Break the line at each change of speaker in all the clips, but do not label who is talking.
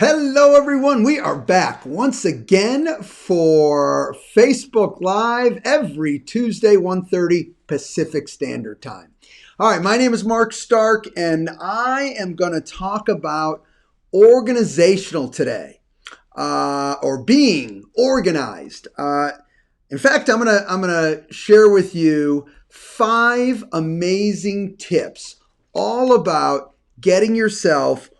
Hello, everyone. We are back once again for Facebook Live every Tuesday, 1:30 Pacific Standard Time. All right, my name is Mark Stark, and I am going to talk about organizational today, or being organized. In fact, I'm gonna share with you 5 amazing tips all about getting yourself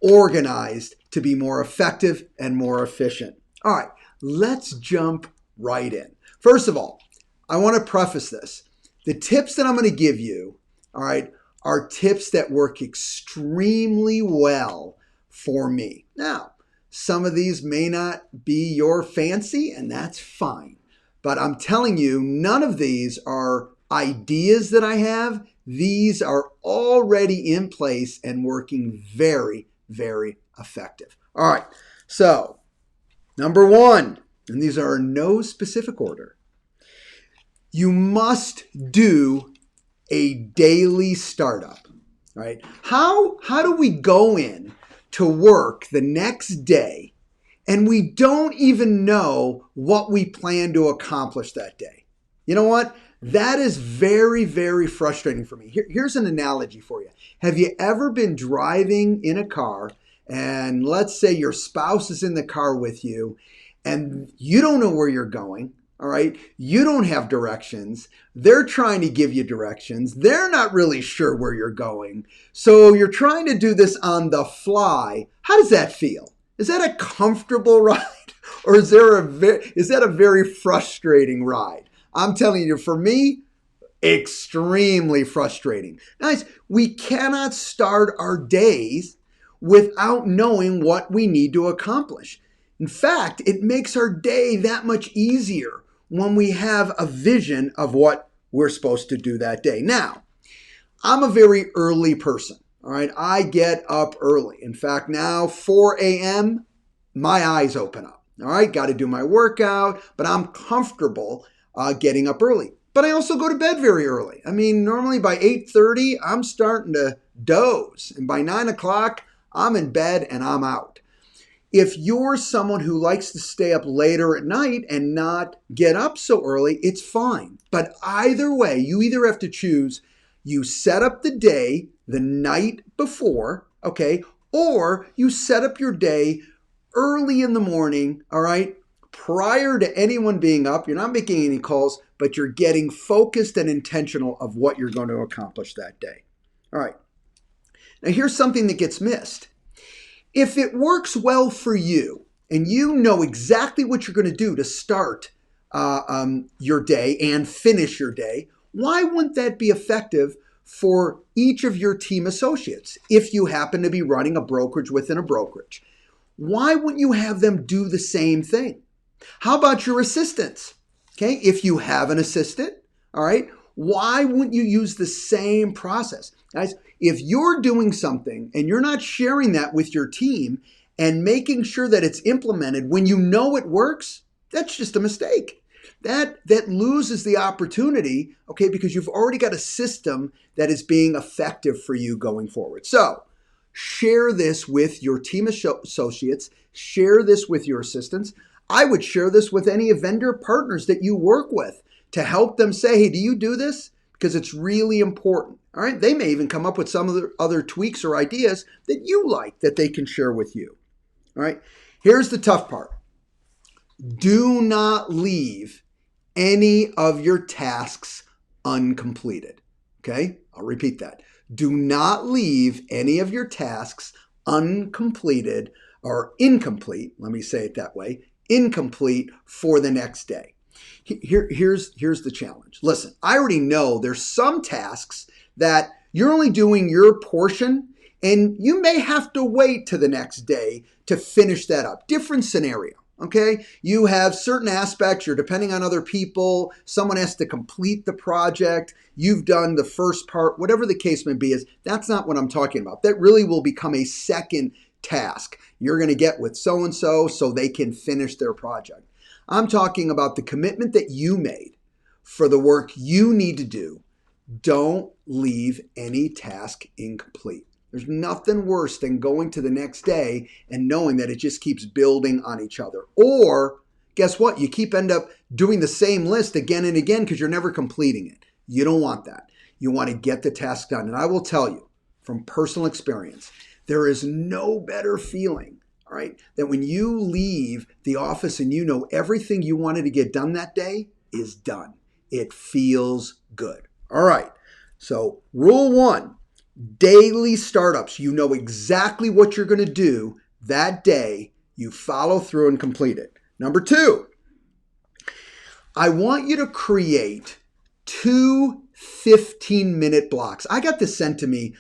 organized to be more effective and more efficient. All right, let's jump right in. First of all, I want to preface this. The tips that I'm going to give you, all right, are tips that work extremely well for me. Now, some of these may not be your fancy, and that's fine. But I'm telling you, none of these are ideas that I have. These are already in place and working very, very effective. All right, so number one, and these are in no specific order, you must do a daily startup, right? How do we go in to work the next day and we don't even know what we plan to accomplish that day? You know what? That is very, very frustrating for me. Here's an analogy for you. Have you ever been driving in a car and let's say your spouse is in the car with you and you don't know where you're going? All right. You don't have directions. They're trying to give you directions. They're not really sure where you're going. So you're trying to do this on the fly. How does that feel? Is that a comfortable ride or is that a very frustrating ride? I'm telling you, for me, extremely frustrating. Guys, we cannot start our days without knowing what we need to accomplish. In fact, it makes our day that much easier when we have a vision of what we're supposed to do that day. Now, I'm a very early person. All right, I get up early. In fact, now 4 a.m., my eyes open up. All right, got to do my workout, but I'm comfortable getting up early. But I also go to bed very early. I mean, normally by 8:30, I'm starting to doze. And by 9 o'clock, I'm in bed and I'm out. If you're someone who likes to stay up later at night and not get up so early, it's fine. But either way, you either have to choose, you set up the day the night before, okay, or you set up your day early in the morning, all right, prior to anyone being up. You're not making any calls, but you're getting focused and intentional of what you're going to accomplish that day. All right. Now, here's something that gets missed. If it works well for you and you know exactly what you're going to do to start your day and finish your day, why wouldn't that be effective for each of your team associates if you happen to be running a brokerage within a brokerage? Why wouldn't you have them do the same thing? How about your assistants? Okay, if you have an assistant, all right, why wouldn't you use the same process? Guys, if you're doing something and you're not sharing that with your team and making sure that it's implemented when you know it works, that's just a mistake. That loses the opportunity, okay, because you've already got a system that is being effective for you going forward. So share this with your team associates, share this with your assistants. I would share this with any vendor partners that you work with to help them say, hey, do you do this? Because it's really important. All right. They may even come up with some of the other tweaks or ideas that you like that they can share with you. All right. Here's the tough part. Do not leave any of your tasks uncompleted. Okay. I'll repeat that. Do not leave any of your tasks uncompleted or incomplete. Let me say it that way. Incomplete for the next day. Here's the challenge. Listen, I already know there's some tasks that you're only doing your portion and you may have to wait to the next day to finish that up. Different scenario. Okay, you have certain aspects, you're depending on other people, someone has to complete the project, you've done the first part, whatever the case may be, that's not what I'm talking about. That really will become a second task you're going to get with so-and-so so they can finish their project. I'm talking about the commitment that you made for the work you need to do. Don't leave any task incomplete. There's nothing worse than going to the next day and knowing that it just keeps building on each other. Or guess what? You end up doing the same list again and again because you're never completing it. You don't want that. You want to get the task done. And I will tell you from personal experience, there is no better feeling, all right, that when you leave the office and you know everything you wanted to get done that day is done. It feels good. All right. So rule 1, daily startups. You know exactly what you're going to do that day. You follow through and complete it. Number 2, I want you to create 2 15-minute blocks. I got this sent to me,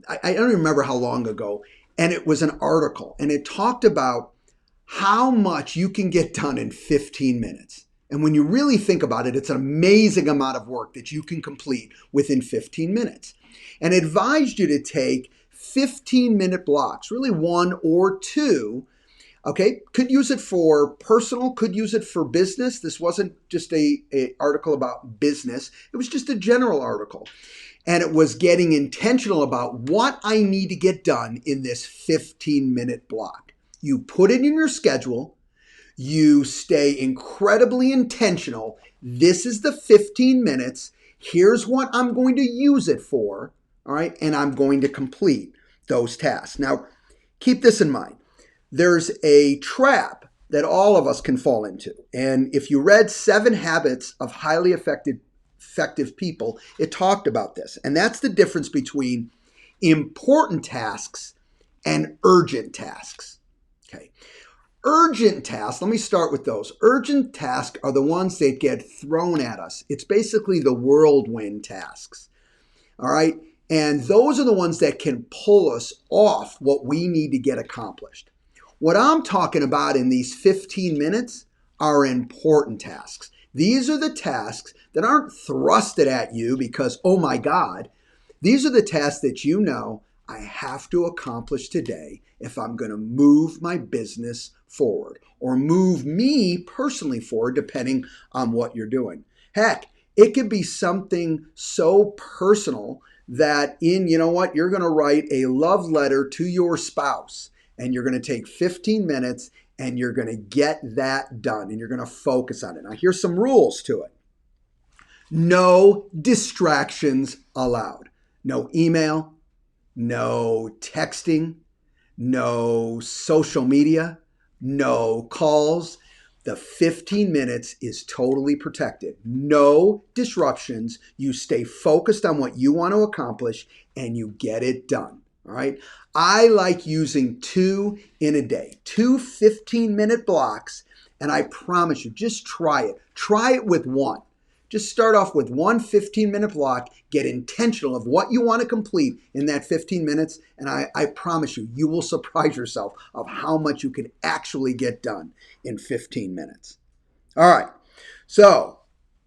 I don't remember how long ago, and it was an article, and it talked about how much you can get done in 15 minutes. And when you really think about it, it's an amazing amount of work that you can complete within 15 minutes. And advised you to take 15-minute blocks, really 1 or 2. Okay, could use it for personal, could use it for business. This wasn't just a article about business. It was just a general article. And it was getting intentional about what I need to get done in this 15-minute block. You put it in your schedule. You stay incredibly intentional. This is the 15 minutes. Here's what I'm going to use it for. All right, and I'm going to complete those tasks. Now, keep this in mind. There's a trap that all of us can fall into. And if you read 7 Habits of Highly Effective People, it talked about this. And that's the difference between important tasks and urgent tasks. Okay. Urgent tasks, let me start with those. Urgent tasks are the ones that get thrown at us. It's basically the whirlwind tasks. All right. And those are the ones that can pull us off what we need to get accomplished. What I'm talking about in these 15 minutes are important tasks. These are the tasks that aren't thrusted at you because, oh my God, these are the tasks that you know I have to accomplish today if I'm going to move my business forward or move me personally forward, depending on what you're doing. Heck, it could be something so personal that you know what, you're going to write a love letter to your spouse. And you're going to take 15 minutes and you're going to get that done and you're going to focus on it. Now, here's some rules to it. No distractions allowed. No email, no texting, no social media, no calls. The 15 minutes is totally protected. No disruptions. You stay focused on what you want to accomplish and you get it done. All right. I like using 2 in a day, 2 15-minute blocks. And I promise you, just try it. Try it with 1. Just start off with 1 15-minute block. Get intentional of what you want to complete in that 15 minutes. And I promise you, you will surprise yourself of how much you can actually get done in 15 minutes. All right. So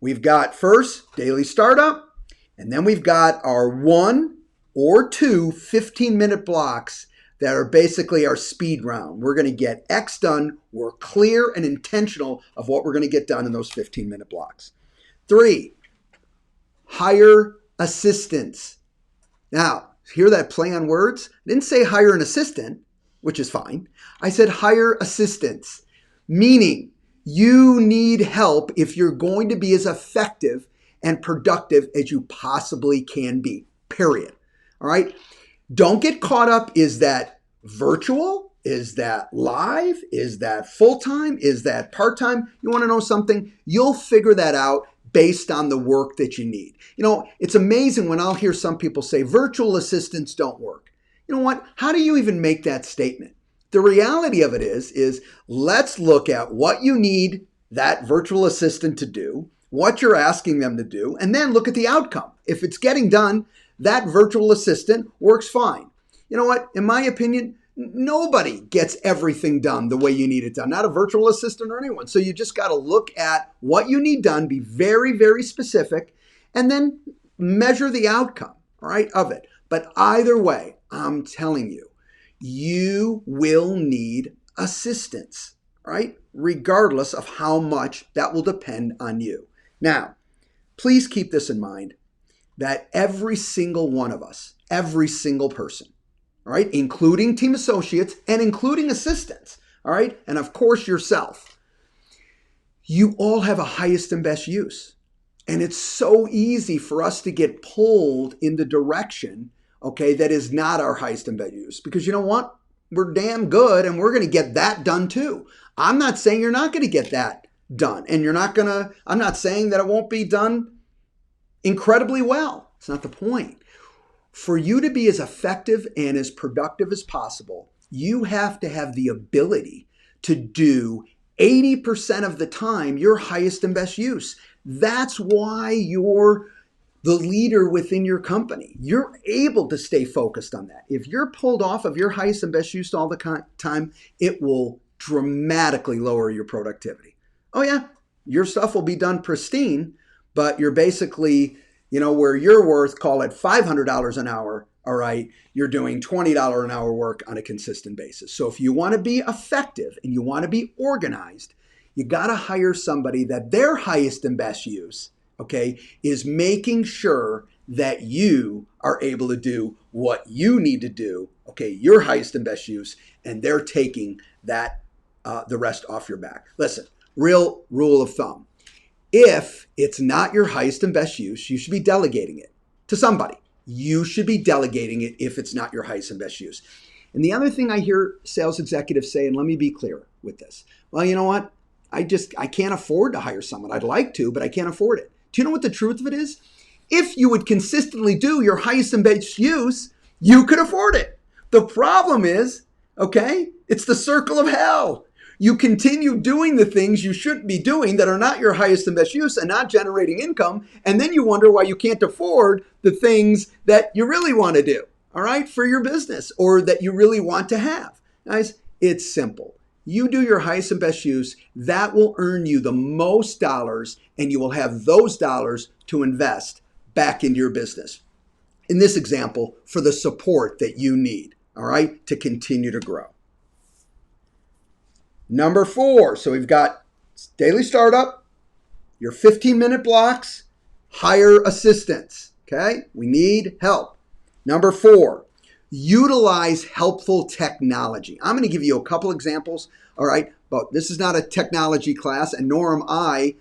we've got first daily startup. And then we've got our 1 or 2 15-minute blocks that are basically our speed round. We're going to get X done. We're clear and intentional of what we're going to get done in those 15-minute blocks. 3, hire assistants. Now, hear that play on words? I didn't say hire an assistant, which is fine. I said hire assistants, meaning you need help if you're going to be as effective and productive as you possibly can be, period. All right. Don't get caught up. Is that virtual? Is that live? Is that full-time? Is that part-time? You want to know something? You'll figure that out based on the work that you need. You know, it's amazing when I'll hear some people say virtual assistants don't work. You know what? How do you even make that statement? The reality of it is let's look at what you need that virtual assistant to do, what you're asking them to do, and then look at the outcome. If it's getting done, that virtual assistant works fine. You know what? In my opinion, nobody gets everything done the way you need it done, not a virtual assistant or anyone. So you just got to look at what you need done, be very, very specific, and then measure the outcome, all right, of it. But either way, I'm telling you, you will need assistance, right? Regardless of how much that will depend on you. Now, please keep this in mind that every single one of us, every single person, all right, including team associates and including assistants, all right, and of course yourself. You all have a highest and best use. And it's so easy for us to get pulled in the direction, okay, that is not our highest and best use. Because you know what? We're damn good and we're going to get that done too. I'm not saying you're not going to get that done. And I'm not saying that it won't be done incredibly well. It's not the point. For you to be as effective and as productive as possible, you have to have the ability to do 80% of the time your highest and best use. That's why you're the leader within your company. You're able to stay focused on that. If you're pulled off of your highest and best use all the time, it will dramatically lower your productivity. Oh yeah, your stuff will be done pristine, but you're basically, where you're worth, call it $500 an hour, all right, you're doing $20 an hour work on a consistent basis. So if you want to be effective and you want to be organized, you got to hire somebody that their highest and best use, okay, is making sure that you are able to do what you need to do, okay, your highest and best use, and they're taking that, the rest off your back. Listen, real rule of thumb. If it's not your highest and best use, you should be delegating it to somebody. You should be delegating it if it's not your highest and best use. And the other thing I hear sales executives say, and let me be clear with this. Well, you know what? I can't afford to hire someone. I'd like to, but I can't afford it. Do you know what the truth of it is? If you would consistently do your highest and best use, you could afford it. The problem is, okay, it's the circle of hell. You continue doing the things you shouldn't be doing that are not your highest and best use and not generating income. And then you wonder why you can't afford the things that you really want to do, all right, for your business or that you really want to have. Guys, it's simple. You do your highest and best use, that will earn you the most dollars, and you will have those dollars to invest back into your business. In this example, for the support that you need, all right, to continue to grow. Number 4, so we've got daily startup, your 15-minute blocks, hire assistants, okay? We need help. Number 4, utilize helpful technology. I'm going to give you a couple examples, all right? But this is not a technology class, and nor am I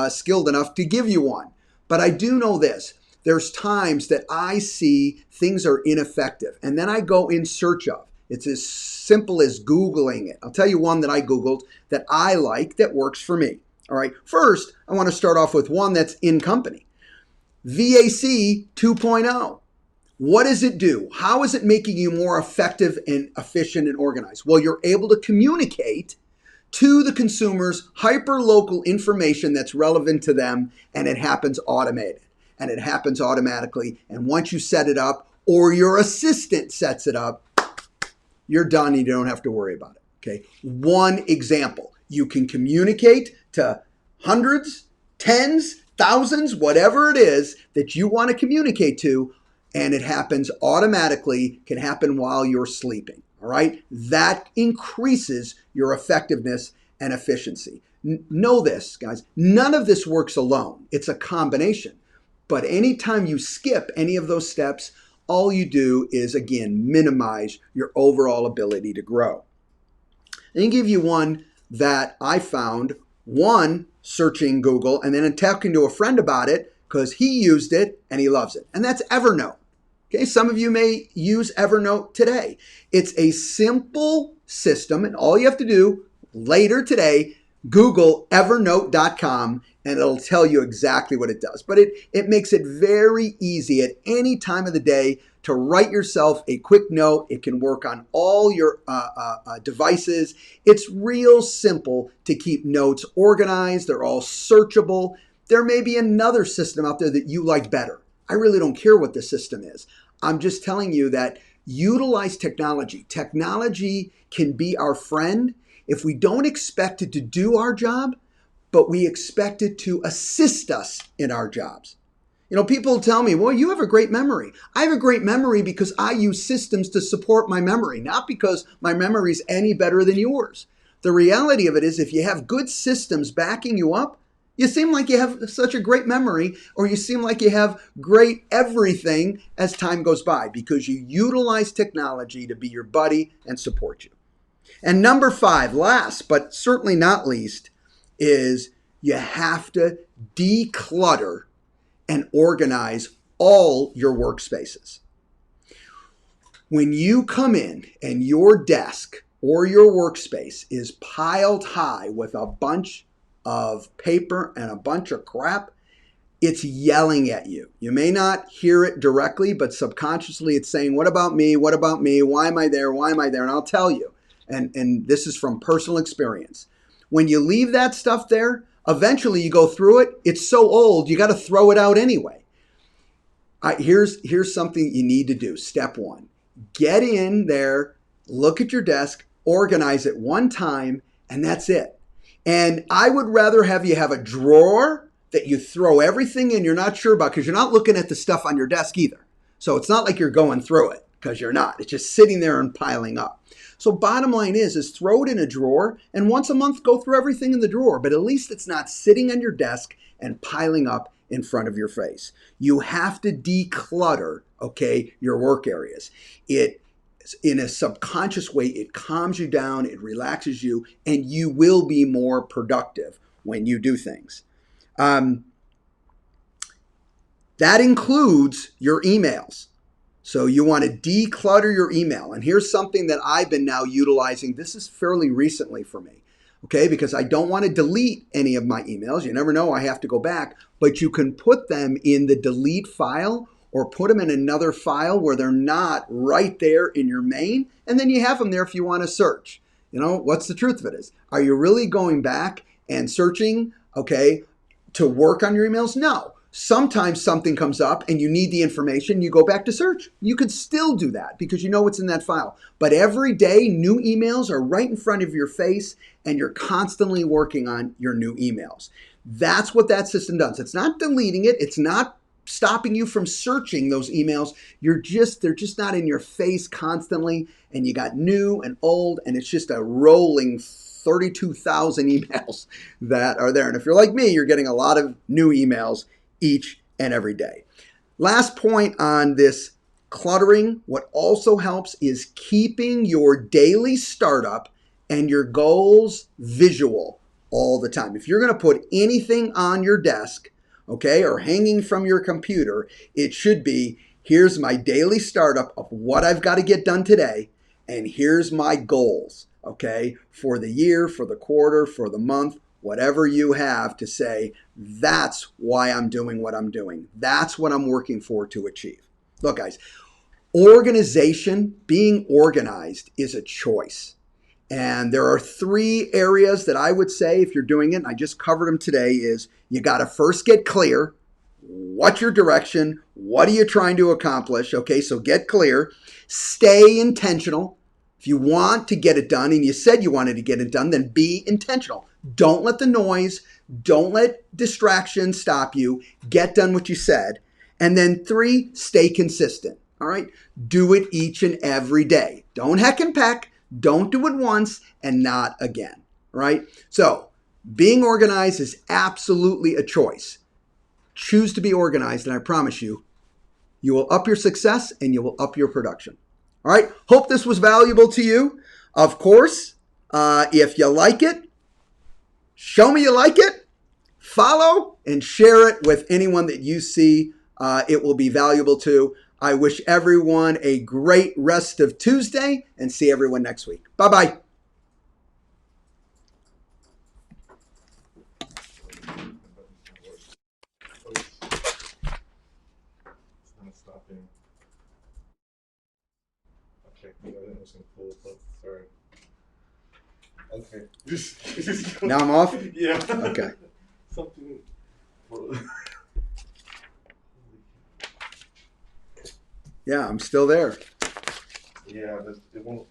skilled enough to give you one. But I do know this. There's times that I see things are ineffective, and then I go in search of. It's as simple as Googling it. I'll tell you one that I Googled that I like that works for me. All right. First, I want to start off with one that's in company. VAC 2.0. What does it do? How is it making you more effective and efficient and organized? Well, you're able to communicate to the consumers hyper-local information that's relevant to them, and it happens automated. And it happens automatically. And once you set it up or your assistant sets it up, you're done. You don't have to worry about it. Okay. One example, you can communicate to hundreds, tens, thousands, whatever it is that you want to communicate to, and it happens automatically, can happen while you're sleeping. All right. That increases your effectiveness and efficiency. Know this, guys, none of this works alone. It's a combination. But anytime you skip any of those steps, all you do is, again, minimize your overall ability to grow. Let me give you one that I found, one, searching Google, and then talking to a friend about it because he used it and he loves it. And that's Evernote. Okay, some of you may use Evernote today. It's a simple system, and all you have to do later today, Google evernote.com, and it'll tell you exactly what it does. But it makes it very easy at any time of the day to write yourself a quick note. It can work on all your devices. It's real simple to keep notes organized. They're all searchable. There may be another system out there that you like better. I really don't care what the system is. I'm just telling you that utilize technology. Technology can be our friend if we don't expect it to do our job, but we expect it to assist us in our jobs. You know, people tell me, well, you have a great memory. I have a great memory because I use systems to support my memory, not because my memory is any better than yours. The reality of it is if you have good systems backing you up, You seem like you have such a great memory, or you seem like you have great everything as time goes by because you utilize technology to be your buddy and support you. And number 5, last but certainly not least, is you have to declutter and organize all your workspaces. When you come in and your desk or your workspace is piled high with a bunch of paper and a bunch of crap, it's yelling at you. You may not hear it directly, but subconsciously it's saying, what about me? What about me? Why am I there? Why am I there? And I'll tell you, and this is from personal experience. When you leave that stuff there, eventually you go through it. It's so old, you got to throw it out anyway. Here's something you need to do. Step 1, get in there, look at your desk, organize it one time, and that's it. And I would rather have you have a drawer that you throw everything in you're not sure about, because you're not looking at the stuff on your desk either. So it's not like you're going through it, because you're not. It's just sitting there and piling up. So bottom line is throw it in a drawer, and once a month go through everything in the drawer, but at least it's not sitting on your desk and piling up in front of your face. You have to declutter, okay, your work areas. In a subconscious way, it calms you down, it relaxes you, and you will be more productive when you do things. That includes your emails. So you want to declutter your email. And here's something that I've been now utilizing. This is fairly recently for me, okay, because I don't want to delete any of my emails. You never know, I have to go back, but you can put them in the delete file or put them in another file where they're not right there in your main, and then you have them there if you want to search. You know, what's the truth of it is? Are you really going back and searching, okay, to work on your emails? No. Sometimes something comes up and you need the information, you go back to search. You could still do that because you know what's in that file. But every day, new emails are right in front of your face and you're constantly working on your new emails. That's what that system does. It's not deleting it. It's not stopping you from searching those emails. They're just not in your face constantly, and you got new and old, and it's just a rolling 32,000 emails that are there. And if you're like me, you're getting a lot of new emails each and every day. Last point on this cluttering, what also helps is keeping your daily startup and your goals visual all the time. If you're going to put anything on your desk, okay, or hanging from your computer, it should be, here's my daily startup of what I've got to get done today, and here's my goals, okay, for the year, for the quarter, for the month, whatever you have to say, that's why I'm doing what I'm doing. That's what I'm working for to achieve. Look, guys, organization, being organized is a choice. And there are 3 areas that I would say if you're doing it, and I just covered them today, is you got to first get clear. What's your direction? What are you trying to accomplish? Okay, so get clear. Stay intentional. If you want to get it done and you said you wanted to get it done, then be intentional. Don't let the noise, don't let distractions stop you. Get done what you said. And then 3, stay consistent. All right, do it each and every day. Don't heck and peck. Don't do it once and not again, right? So being organized is absolutely a choice. Choose to be organized, and I promise you, you will up your success and you will up your production. All right, hope this was valuable to you. Of course, if you like it, show me you like it, follow, and share it with anyone that you see it will be valuable to. I wish everyone a great rest of Tuesday and see everyone next week. Bye-bye.
Okay, I didn't know something cool, but sorry. Okay.
Now I'm off?
Yeah.
Okay.
Something.
Yeah, I'm still there.
Yeah, it won't.